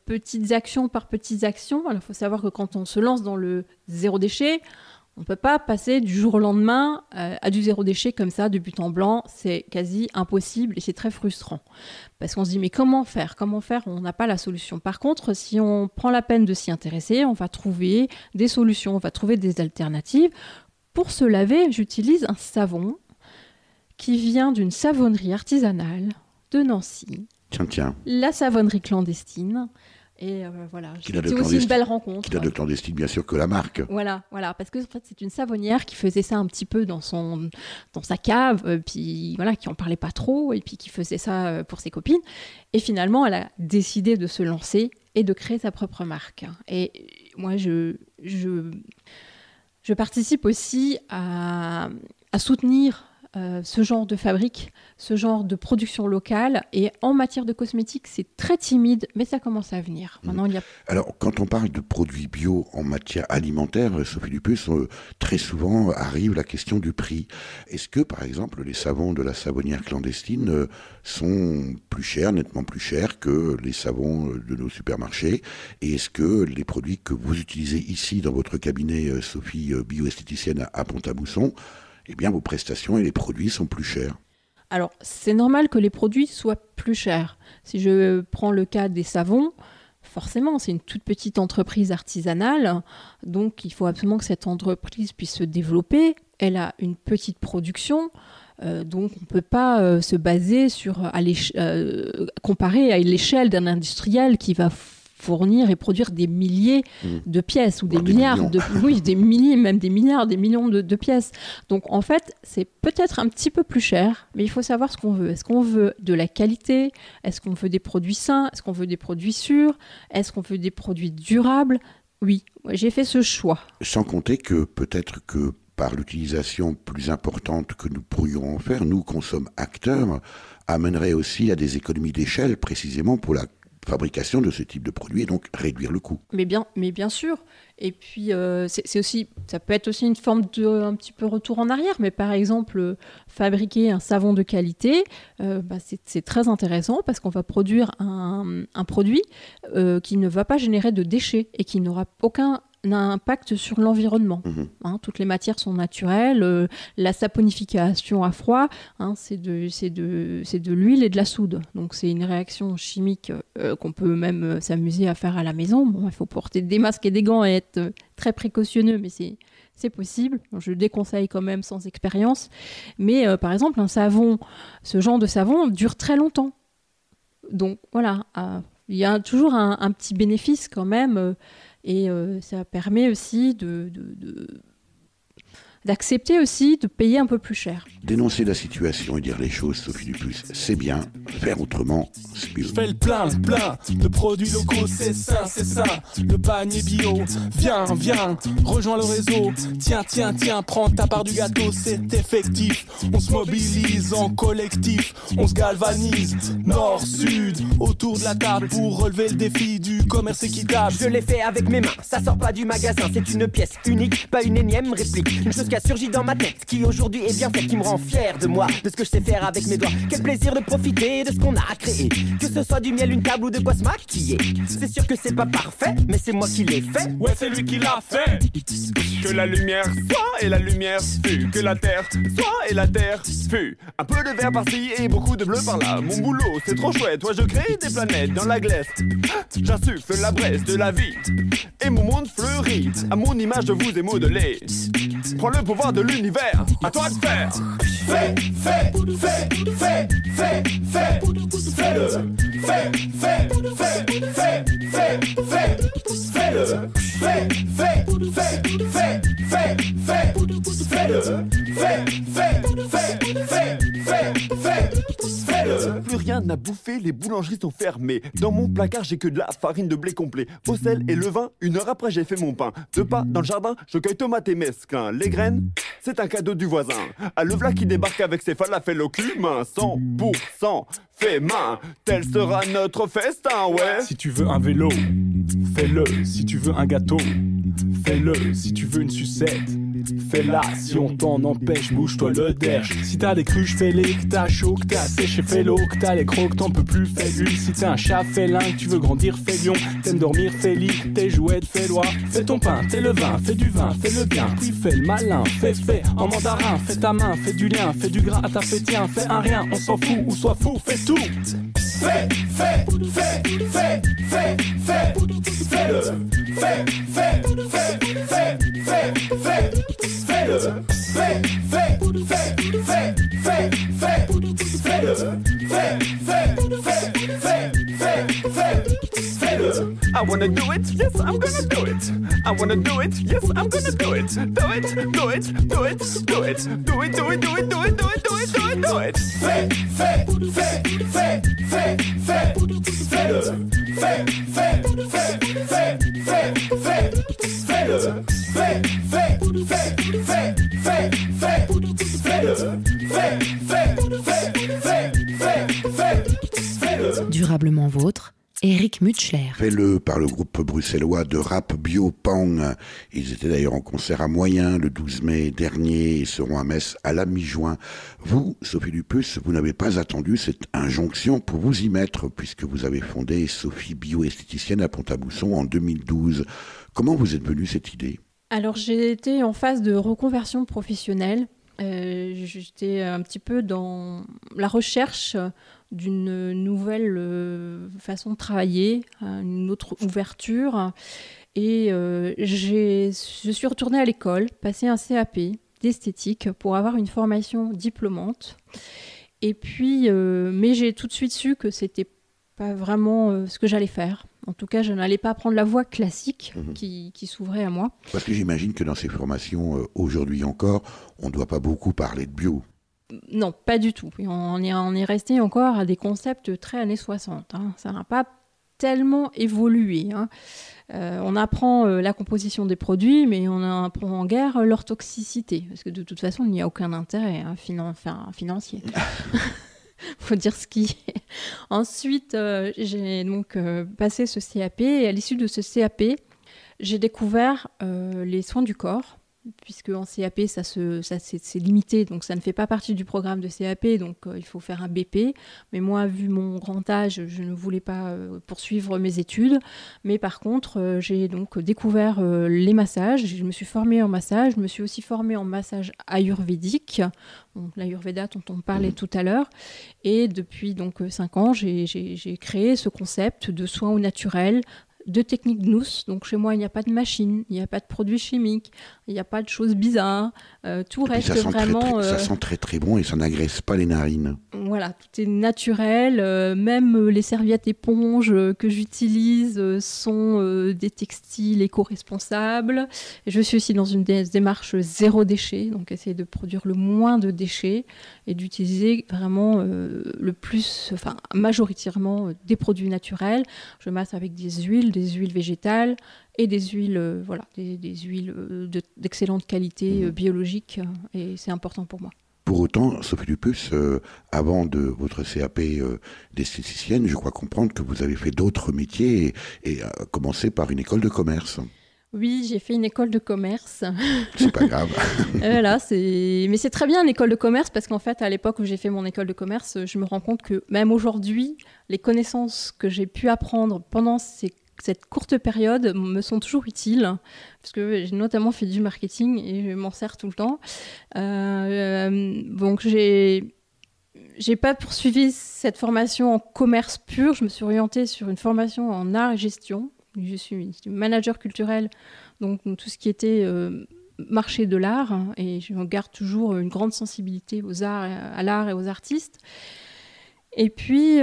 petites actions par petites actions. Alors, il faut savoir que quand on se lance dans le zéro déchet, on ne peut pas passer du jour au lendemain à du zéro déchet comme ça, de but en blanc. C'est quasi impossible et c'est très frustrant. Parce qu'on se dit, mais comment faire ? On n'a pas la solution. Par contre, si on prend la peine de s'y intéresser, on va trouver des solutions, on va trouver des alternatives. Pour se laver, j'utilise un savon qui vient d'une savonnerie artisanale de Nancy. Tiens. La savonnerie clandestine. Et voilà, c'était aussi une belle rencontre. Qui n'a de clandestine, bien sûr, que la marque. Voilà, parce que en fait, c'est une savonnière qui faisait ça un petit peu dans sa cave, puis voilà, qui en parlait pas trop, et puis qui faisait ça pour ses copines. Et finalement, elle a décidé de se lancer et de créer sa propre marque. Et moi, je participe aussi à soutenir ce genre de fabrique, ce genre de production locale. Et en matière de cosmétiques, c'est très timide, mais ça commence à venir. Maintenant, Alors, quand on parle de produits bio en matière alimentaire, Sophie Lupuce, très souvent arrive la question du prix. Est-ce que, par exemple, les savons de la savonnière clandestine sont plus chers, nettement plus chers que les savons de nos supermarchés ? Et est-ce que les produits que vous utilisez ici dans votre cabinet, Sophie, bioesthéticienne à Pont-à-Mousson, eh bien, vos prestations et les produits sont plus chers? Alors, c'est normal que les produits soient plus chers. Si je prends le cas des savons, forcément, c'est une toute petite entreprise artisanale, donc il faut absolument que cette entreprise puisse se développer. Elle a une petite production, donc on ne peut pas se baser sur comparer à l'échelle d'un industriel qui va fournir et produire des milliers de pièces ou des milliards, des millions de pièces. Donc en fait, c'est peut-être un petit peu plus cher, mais il faut savoir ce qu'on veut. Est-ce qu'on veut de la qualité? Est-ce qu'on veut des produits sains? Est-ce qu'on veut des produits sûrs? Est-ce qu'on veut des produits durables? Oui, j'ai fait ce choix. Sans compter que peut-être que par l'utilisation plus importante que nous pourrions en faire, nous, qui sommes acteurs, amènerait aussi à des économies d'échelle précisément pour la fabrication de ce type de produit et donc réduire le coût. Mais bien sûr. Et puis, c'est aussi, ça peut être aussi une forme de un petit peu retour en arrière. Mais par exemple, fabriquer un savon de qualité, c'est très intéressant parce qu'on va produire un produit qui ne va pas générer de déchets et qui n'aura aucun impact sur l'environnement. Toutes les matières sont naturelles, la saponification à froid, c'est de l'huile et de la soude. Donc c'est une réaction chimique qu'on peut même s'amuser à faire à la maison. Bon, il faut porter des masques et des gants et être très précautionneux, mais c'est possible. Je le déconseille quand même sans expérience. Mais par exemple, ce genre de savon dure très longtemps. Donc voilà, il y a toujours un petit bénéfice quand même. Et ça permet aussi d'accepter aussi de payer un peu plus cher. Dénoncer la situation et dire les choses, Sophie Dupuis, c'est bien. Faire autrement, c'est mieux. Je fais le plein de produits locaux, c'est ça. Le panier bio, viens, rejoins le réseau. Tiens, prends ta part du gâteau, c'est effectif. On se mobilise en collectif, on se galvanise, nord, sud, autour de la table pour relever le défi du commerce équitable. Je l'ai fait avec mes mains, ça sort pas du magasin, c'est une pièce unique, pas une énième réplique. Une chose qui a surgi dans ma tête, qui aujourd'hui est bien faite, qui me rend fier de moi, de ce que je sais faire avec mes doigts. Quel plaisir de profiter de ce qu'on a créé, que ce soit du miel, une table ou de quoi se maquiller. C'est sûr que c'est pas parfait, mais c'est moi qui l'ai fait. Ouais, c'est lui qui l'a fait. Que la lumière soit et la lumière fut, que la terre soit et la terre fut. Un peu de vert par-ci et beaucoup de bleu par-là. Mon boulot, c'est trop chouette, moi je crée des planètes dans la glace. J'insuffle la braise de la vie et mon monde fleurit. À mon image je vous ai modelé. Prends le pouvoir de l'univers, à toi de faire. Fais-le. Fais-le. Plus rien à bouffer, les boulangeries sont fermées. Dans mon placard, j'ai que de la farine de blé complet. Au sel et le vin, 1 heure après, j'ai fait mon pain. 2 pas dans le jardin, je cueille tomates et mesclun. Les graines, c'est un cadeau du voisin. À le v'là qui débarque avec ses falafels au cumin. 100% fait main, tel sera notre festin, ouais. Si tu veux un vélo, fais-le. Si tu veux un gâteau, fais-le. Si tu veux une sucette, fais-la. Si on t'en empêche, bouge-toi le derche. Si t'as des cruches, fais-les. Que t'as chaud, que t'as séché, fais-l'eau. Que t'as les crocs, t'en peux plus, fais-le. Si t'es un chat, fais-l'un. Que tu veux grandir, fais lion. T'aimes dormir, fais lit. T'es jouet, fais loi. Fais ton pain, t'es le vin, fais du vin, fais le bien. Puis fais le malin, fais en mandarin. Fais ta main, fais du lien, fais du gras à ta fait tiens. Fais un rien, on s'en fout, ou sois fou, fais tout. Fais-le. I wanna do it, yes, I'm gonna do it. I wanna do it, yes, I'm gonna do it. Do it. Durablement vôtre, Eric Mutschler. Fait-le par le groupe bruxellois de rap Bio Pang. Ils étaient d'ailleurs en concert à Moyen le 12 mai dernier et seront à Metz à la mi-juin. Vous, Sophie Dupuis, vous n'avez pas attendu cette injonction pour vous y mettre puisque vous avez fondé Sophie Bioesthéticienne à Pont-à-Mousson en 2012. Comment vous êtes venue cette idée ? Alors j'ai été en phase de reconversion professionnelle. J'étais un petit peu dans la recherche d'une nouvelle façon de travailler, une autre ouverture. Et je suis retournée à l'école, passer un CAP d'esthétique pour avoir une formation diplômante. Et puis, mais j'ai tout de suite su que c'était pas vraiment ce que j'allais faire. En tout cas, je n'allais pas prendre la voie classique qui s'ouvrait à moi. Parce que j'imagine que dans ces formations, aujourd'hui encore, on ne doit pas beaucoup parler de bio. Non, pas du tout. On est resté encore à des concepts très années 60. Hein. Ça n'a pas tellement évolué. Hein. On apprend la composition des produits, mais on apprend en guerre leur toxicité. Parce que de toute façon, il n'y a aucun intérêt financier. Faut dire ce qui est. Ensuite, j'ai donc passé ce CAP et à l'issue de ce CAP, j'ai découvert les soins du corps, puisque en CAP, c'est limité, donc ça ne fait pas partie du programme de CAP, donc il faut faire un BP. Mais moi, vu mon grand âge, je ne voulais pas poursuivre mes études. Mais par contre, j'ai donc découvert les massages. Je me suis formée en massage. Je me suis aussi formée en massage ayurvédique, donc l'ayurveda dont on parlait tout à l'heure. Et depuis donc 5 ans, j'ai créé ce concept de soins au naturel, de techniques gnous. Donc chez moi, il n'y a pas de machine, il n'y a pas de produits chimiques, il n'y a pas de choses bizarres. Tout reste vraiment... Ça sent très très bon et ça n'agresse pas les narines. Voilà, tout est naturel. Même les serviettes éponges que j'utilise sont des textiles éco-responsables. Et je suis aussi dans une démarche zéro déchet, donc essayer de produire le moins de déchets et d'utiliser vraiment majoritairement des produits naturels. Je masse avec des huiles végétales et des huiles, des huiles d'excellente qualité biologique, et c'est important pour moi. Pour autant, Sophie Dupuce, avant de votre CAP d'esthéticienne, je crois comprendre que vous avez fait d'autres métiers et commencé par une école de commerce. Oui, j'ai fait une école de commerce. C'est pas grave. Mais c'est très bien l'école de commerce, parce qu'en fait, à l'époque où j'ai fait mon école de commerce, je me rends compte que même aujourd'hui, les connaissances que j'ai pu apprendre pendant cette courte période me sont toujours utiles, parce que j'ai notamment fait du marketing et je m'en sers tout le temps. Donc j'ai pas poursuivi cette formation en commerce pur, je me suis orientée sur une formation en art et gestion. Je suis manager culturel, donc tout ce qui était marché de l'art, et je garde toujours une grande sensibilité aux arts, à l'art et aux artistes. Et puis,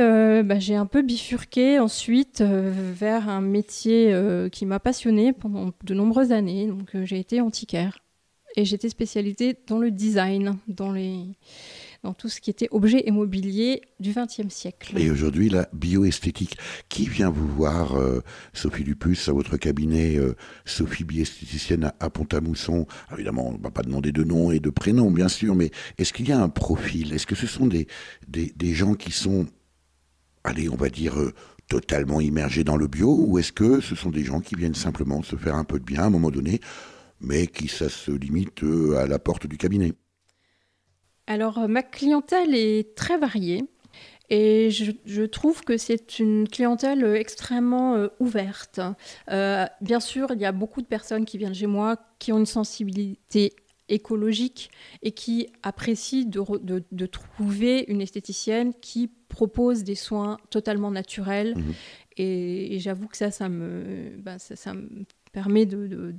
j'ai un peu bifurqué ensuite vers un métier qui m'a passionnée pendant de nombreuses années. Donc, j'ai été antiquaire et j'étais spécialisée dans le design, dans tout ce qui était objet et mobilier du XXe siècle. Et aujourd'hui, la bioesthétique. Qui vient vous voir, Sophie Dupuce, à votre cabinet, Sophie Biesthéticienne à Pont-à-Mousson? Évidemment, on ne va pas demander de nom et de prénom, bien sûr, mais est-ce qu'il y a un profil? Est-ce que ce sont des gens qui sont, allez, on va dire, totalement immergés dans le bio, ou est-ce que ce sont des gens qui viennent simplement se faire un peu de bien à un moment donné, mais qui ça se limite à la porte du cabinet? Alors, ma clientèle est très variée et je trouve que c'est une clientèle extrêmement ouverte. Bien sûr, il y a beaucoup de personnes qui viennent chez moi qui ont une sensibilité écologique et qui apprécient de trouver une esthéticienne qui propose des soins totalement naturels. Et j'avoue que ça me permet de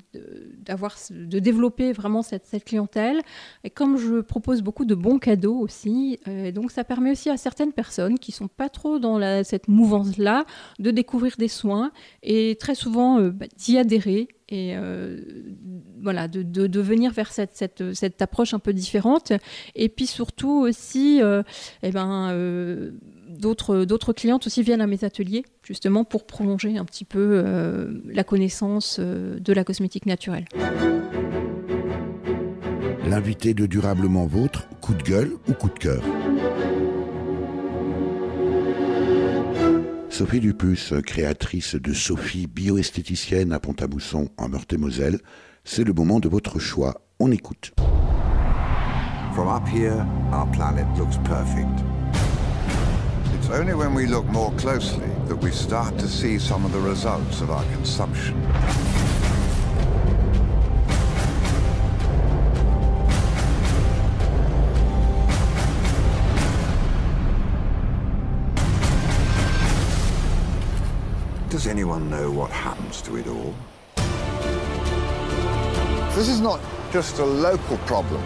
développer vraiment cette clientèle. Et comme je propose beaucoup de bons cadeaux aussi, donc ça permet aussi à certaines personnes qui ne sont pas trop dans cette mouvance-là de découvrir des soins et très souvent d'y adhérer et de venir vers cette approche un peu différente. Et puis surtout aussi, d'autres clientes aussi viennent à mes ateliers, justement pour prolonger un petit peu la connaissance de la cosmétique naturelle. L'invité de Durablement Vôtre, coup de gueule ou coup de cœur? Sophie Dupuce, créatrice de Sophie bioesthéticienne à Pont-à-Mousson en Meurthe-et-Moselle, c'est le moment de votre choix. On écoute. From up here, our planet looks perfect. It's only when we look more closely that we start to see some of the results of our consumption. Does anyone know what happens to it all? This is not just a local problem.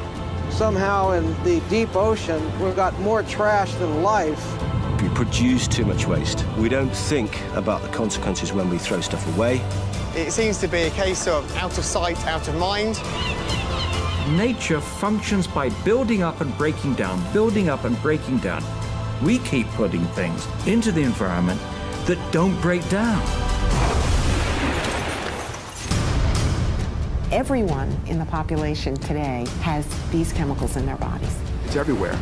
Somehow in the deep ocean, we've got more trash than life. We produce too much waste. We don't think about the consequences when we throw stuff away. It seems to be a case of out of sight, out of mind. Nature functions by building up and breaking down, building up and breaking down. We keep putting things into the environment that don't break down. Everyone in the population today has these chemicals in their bodies. It's everywhere.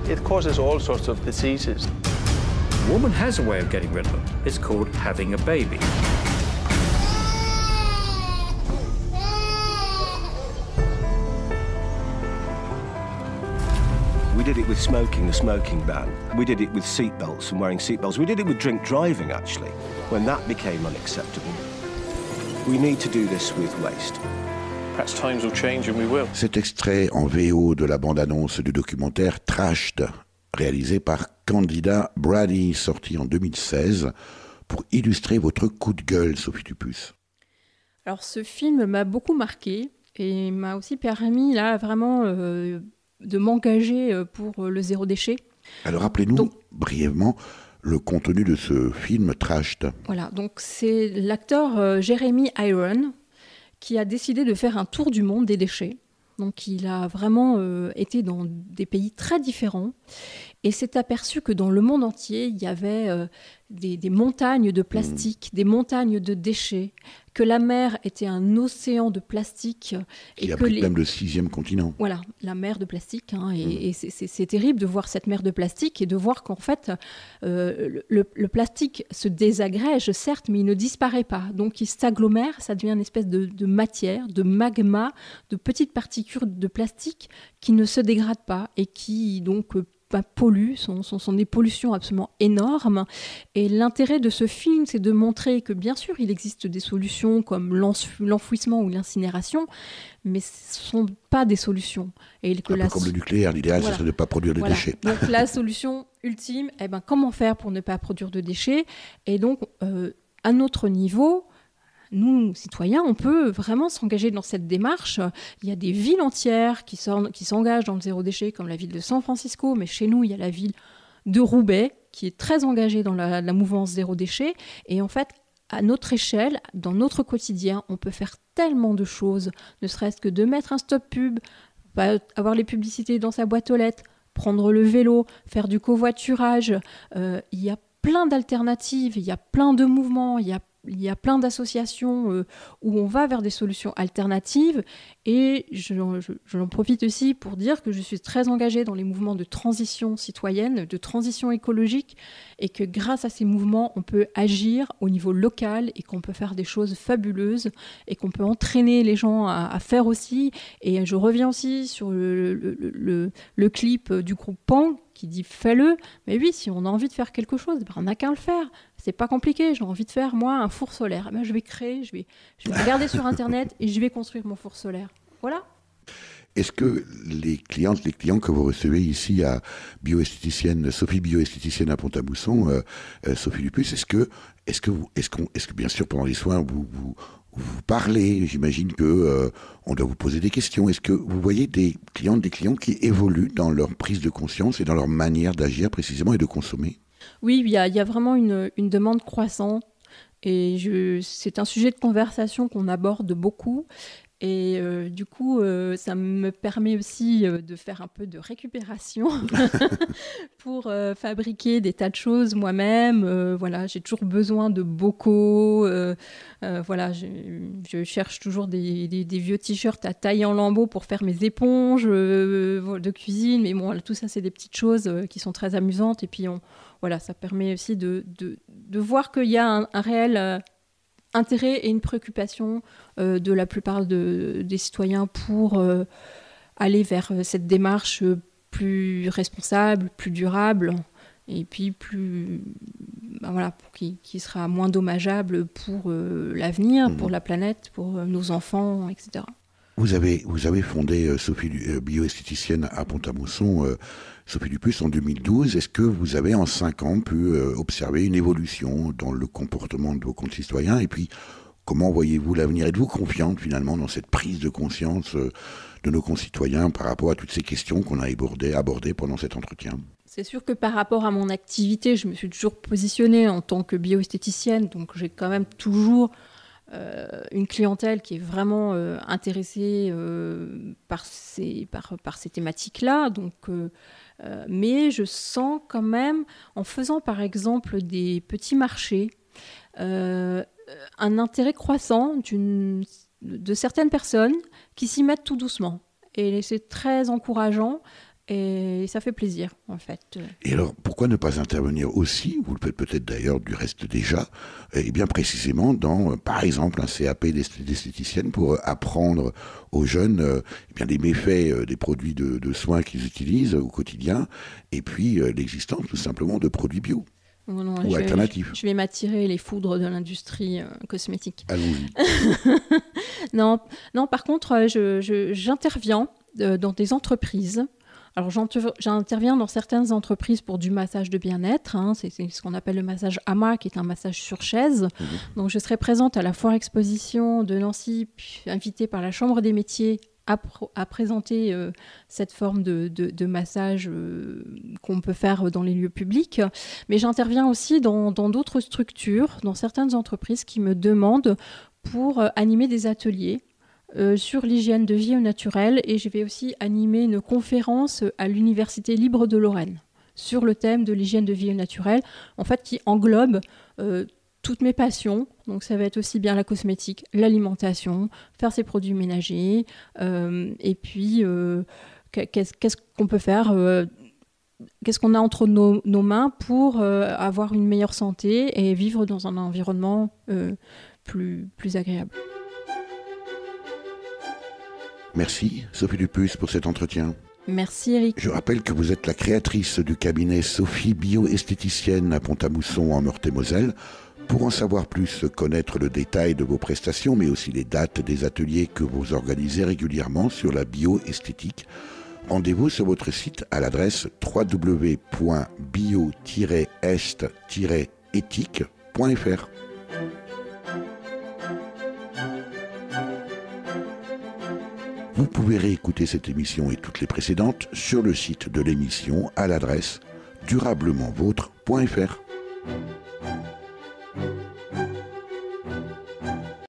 It causes all sorts of diseases. A woman has a way of getting rid of them. It's called having a baby. We did it with smoking, the smoking ban. We did it with seatbelts and wearing seatbelts. We did it with drink driving, actually, when that became unacceptable. We need to do this with waste. Perhaps times will change and we will. Cet extrait en VO de la bande-annonce du documentaire Trashed, réalisé par Candida Brady, sorti en 2016, pour illustrer votre coup de gueule, Sophie Dupuis. Alors ce film m'a beaucoup marqué et m'a aussi permis là vraiment de m'engager pour le zéro déchet. Alors rappelez-nous brièvement le contenu de ce film Trashed. Voilà, donc c'est l'acteur Jeremy Irons qui a décidé de faire un tour du monde des déchets. Donc il a vraiment été dans des pays très différents et s'est aperçu que dans le monde entier, il y avait des montagnes de plastique, des montagnes de déchets, que la mer était un océan de plastique. Qui abrite même le 6e continent. Voilà, la mer de plastique. Hein, et c'est terrible de voir cette mer de plastique et de voir qu'en fait, le plastique se désagrège, certes, mais il ne disparaît pas. Donc il s'agglomère, ça devient une espèce de matière, de magma, de petites particules de plastique qui ne se dégradent pas et qui donc polluent, sont des pollutions absolument énormes. Et l'intérêt de ce film, c'est de montrer que bien sûr, il existe des solutions comme l'enfouissement ou l'incinération, mais ce ne sont pas des solutions. Et que un peu comme le nucléaire, l'idéal, ce serait de ne pas produire de déchets. Donc la solution ultime, comment faire pour ne pas produire de déchets? Et donc, à notre niveau, nous, citoyens, on peut vraiment s'engager dans cette démarche. Il y a des villes entières qui s'engagent dans le zéro déchet, comme la ville de San Francisco, mais chez nous, il y a la ville de Roubaix, qui est très engagée dans la mouvance zéro déchet. Et en fait, à notre échelle, dans notre quotidien, on peut faire tellement de choses, ne serait-ce que de mettre un stop pub, avoir les publicités dans sa boîte aux lettres, prendre le vélo, faire du covoiturage. Il y a plein d'alternatives, il y a plein de mouvements, il y a plein d'associations où on va vers des solutions alternatives et j'en profite aussi pour dire que je suis très engagée dans les mouvements de transition citoyenne, de transition écologique et que grâce à ces mouvements, on peut agir au niveau local et qu'on peut faire des choses fabuleuses et qu'on peut entraîner les gens à faire aussi. Et je reviens aussi sur le clip du groupe Pan qui dit « fais-le ». Mais oui, si on a envie de faire quelque chose, on n'a qu'à le faire. C'est pas compliqué. J'ai envie de faire, moi, un four solaire. Je vais créer, je vais regarder sur Internet et je vais construire mon four solaire. Voilà. Est-ce que les clients que vous recevez ici à bioesthéticienne, Sophie bioesthéticienne à Pont-à-Mousson, Sophie Dupuis, est-ce que bien sûr pendant les soins vous parlez, j'imagine que on doit vous poser des questions. Est-ce que vous voyez des clients qui évoluent dans leur prise de conscience et dans leur manière d'agir précisément et de consommer? Oui, il y a vraiment une demande croissante et c'est un sujet de conversation qu'on aborde beaucoup. Et du coup, ça me permet aussi de faire un peu de récupération pour fabriquer des tas de choses moi-même. Voilà, j'ai toujours besoin de bocaux. Voilà, je cherche toujours des vieux t-shirts à tailler en lambeaux pour faire mes éponges de cuisine. Mais bon, tout ça, c'est des petites choses qui sont très amusantes. Et puis, voilà, ça permet aussi de voir qu'il y a un réel intérêt et une préoccupation de la plupart des citoyens pour aller vers cette démarche plus responsable, plus durable et puis qui sera moins dommageable pour l'avenir, pour la planète, pour nos enfants, etc. Vous avez fondé Sophie bioesthéticienne à Pont-à-Mousson, Sophie Dupuis, en 2012. Est-ce que vous avez en 5 ans pu observer une évolution dans le comportement de vos concitoyens? Et puis, comment voyez-vous l'avenir? Êtes-vous confiante finalement dans cette prise de conscience de nos concitoyens par rapport à toutes ces questions qu'on a abordées pendant cet entretien? C'est sûr que par rapport à mon activité, je me suis toujours positionnée en tant que bioesthéticienne, donc j'ai quand même toujours une clientèle qui est vraiment intéressée par ces thématiques-là. Donc, mais je sens quand même, en faisant par exemple des petits marchés, un intérêt croissant de certaines personnes qui s'y mettent tout doucement. Et c'est très encourageant. Et ça fait plaisir, en fait. Et alors, pourquoi ne pas intervenir aussi, vous le faites peut-être d'ailleurs du reste déjà, et bien précisément dans, par exemple, un CAP d'esthéticienne pour apprendre aux jeunes bien les méfaits des produits de soins qu'ils utilisent au quotidien, et puis l'existence tout simplement de produits bio. Non, ou alternatifs. Je vais m'attirer les foudres de l'industrie cosmétique. Allons-y. Non, par contre, j'interviens dans des entreprises. Alors, j'interviens dans certaines entreprises pour du massage de bien-être. C'est ce qu'on appelle le massage AMA, qui est un massage sur chaise. Mmh. Donc, je serai présente à la foire exposition de Nancy, puis invitée par la Chambre des métiers à présenter cette forme de massage qu'on peut faire dans les lieux publics. Mais j'interviens aussi dans d'autres structures, dans certaines entreprises qui me demandent pour animer des ateliers sur l'hygiène de vie au naturel, et je vais aussi animer une conférence à l'Université libre de Lorraine sur le thème de l'hygiène de vie au naturel, en fait qui englobe toutes mes passions. Donc ça va être aussi bien la cosmétique, l'alimentation, faire ses produits ménagers, et puis qu'est-ce qu'on peut faire, qu'est-ce qu'on a entre nos mains pour avoir une meilleure santé et vivre dans un environnement plus agréable. Merci Sophie Dupuis pour cet entretien. Merci Eric. Je rappelle que vous êtes la créatrice du cabinet Sophie Bioesthéticienne à Pont-à-Mousson en Meurthe-et-Moselle. Pour en savoir plus, connaître le détail de vos prestations, mais aussi les dates des ateliers que vous organisez régulièrement sur la bioesthétique, rendez-vous sur votre site à l'adresse www.bio-est-éthique.fr. Vous pouvez réécouter cette émission et toutes les précédentes sur le site de l'émission à l'adresse durablementvôtre.fr.